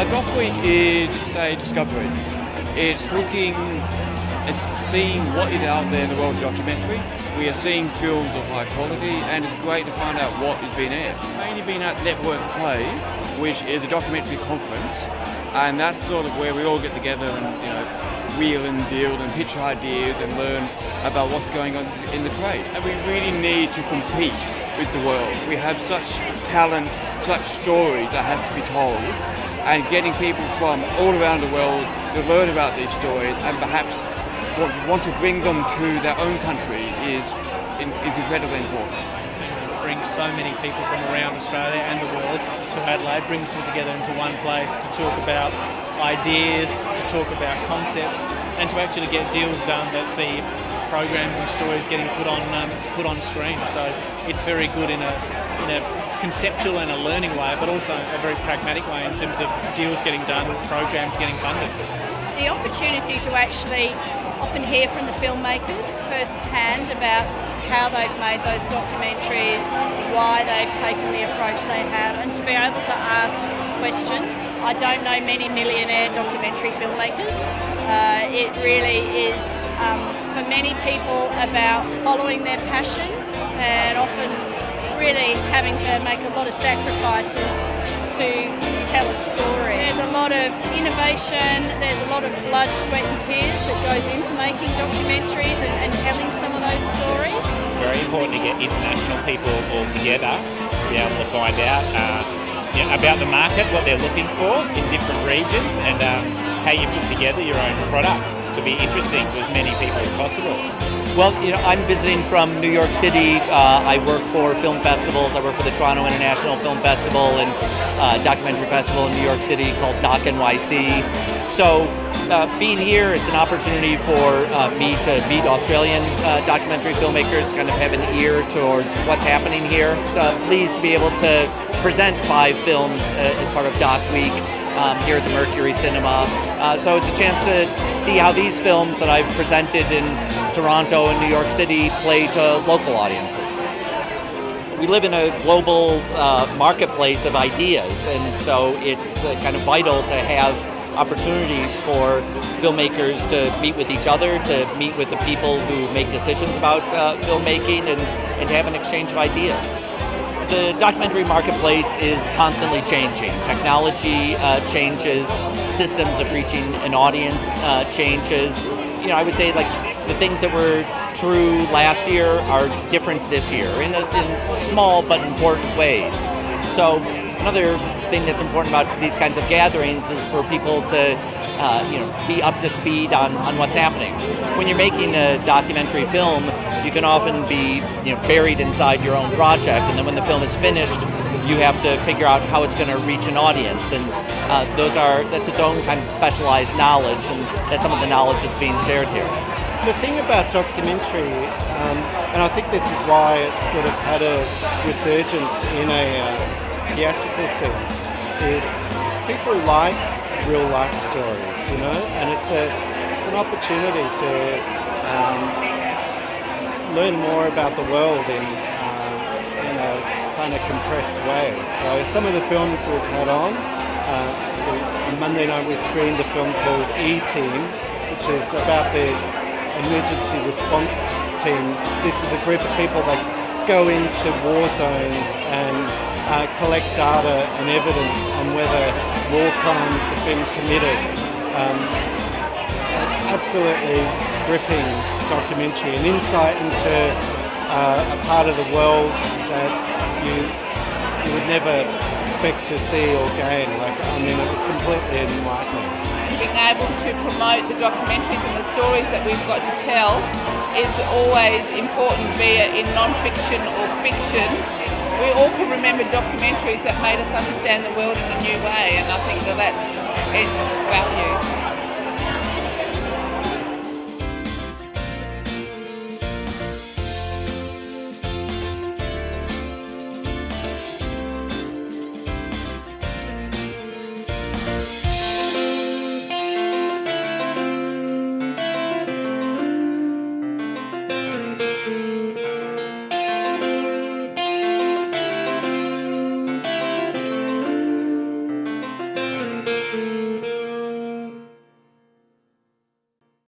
DocWeek is a discovery. It's seeing what is out there in the world of documentary. We are seeing films of high quality, and it's great to find out what is being aired. Mainly been at Network Play, which is a documentary conference, and that's sort of where we all get together and wheel and deal and pitch ideas and learn about what's going on in the trade. And we really need to compete with the world. We have such talent, such stories that have to be told, and getting people from all around the world to learn about these stories and perhaps want to bring them to their own country is incredibly important. It brings so many people from around Australia and the world to Adelaide, brings them together into one place to talk about ideas, to talk about concepts, and to actually get deals done that see programs and stories getting put on screen. So it's very good in a conceptual and a learning way, but also a very pragmatic way in terms of deals getting done, programs getting funded. The opportunity to actually often hear from the filmmakers firsthand about how they've made those documentaries, why they've taken the approach they have, and to be able to ask questions. I don't know many millionaire documentary filmmakers. It really is, for many people, about following their passion and often really having to make a lot of sacrifices to tell a story. There's a lot of innovation, there's a lot of blood, sweat and tears that goes into making documentaries and telling some of those stories. Very important to get international people all together to be able to find out about the market, what they're looking for in different regions, and how you put together your own products to be interesting to as many people as possible. Well, I'm visiting from New York City. I work for film festivals. I work for the Toronto International Film Festival and documentary festival in New York City called DocNYC. So being here, it's an opportunity for me to meet Australian documentary filmmakers, kind of have an ear towards what's happening here. So pleased to be able to present 5 films as part of DocWeek here at the Mercury Cinema. So it's a chance to see how these films that I've presented in Toronto and New York City play to local audiences. We live in a global marketplace of ideas, and so it's kind of vital to have opportunities for filmmakers to meet with each other, to meet with the people who make decisions about filmmaking, and to have an exchange of ideas. The documentary marketplace is constantly changing. Technology changes, systems of reaching an audience changes. I would say the things that were true last year are different this year in small but important ways. So another thing that's important about these kinds of gatherings is for people to be up to speed on what's happening. When you're making a documentary film, you can often be buried inside your own project, and then when the film is finished, you have to figure out how it's going to reach an audience, and that's its own kind of specialized knowledge, and that's some of the knowledge that's being shared here. The thing about documentary, and I think this is why it's sort of had a resurgence in a theatrical sense, is people like real life stories, and it's an opportunity to learn more about the world in a kind of compressed way. So some of the films we've had on Monday night we screened a film called E-Team, which is about the emergency response team. This is a group of people that go into war zones and collect data and evidence on whether war crimes have been committed. Absolutely gripping documentary, an insight into a part of the world that you would never expect to see or gain. It was completely enlightening. Being able to promote the documentaries and the stories that we've got to tell is always important, be it in non-fiction or fiction. We all can remember documentaries that made us understand the world in a new way, and I think that's its value.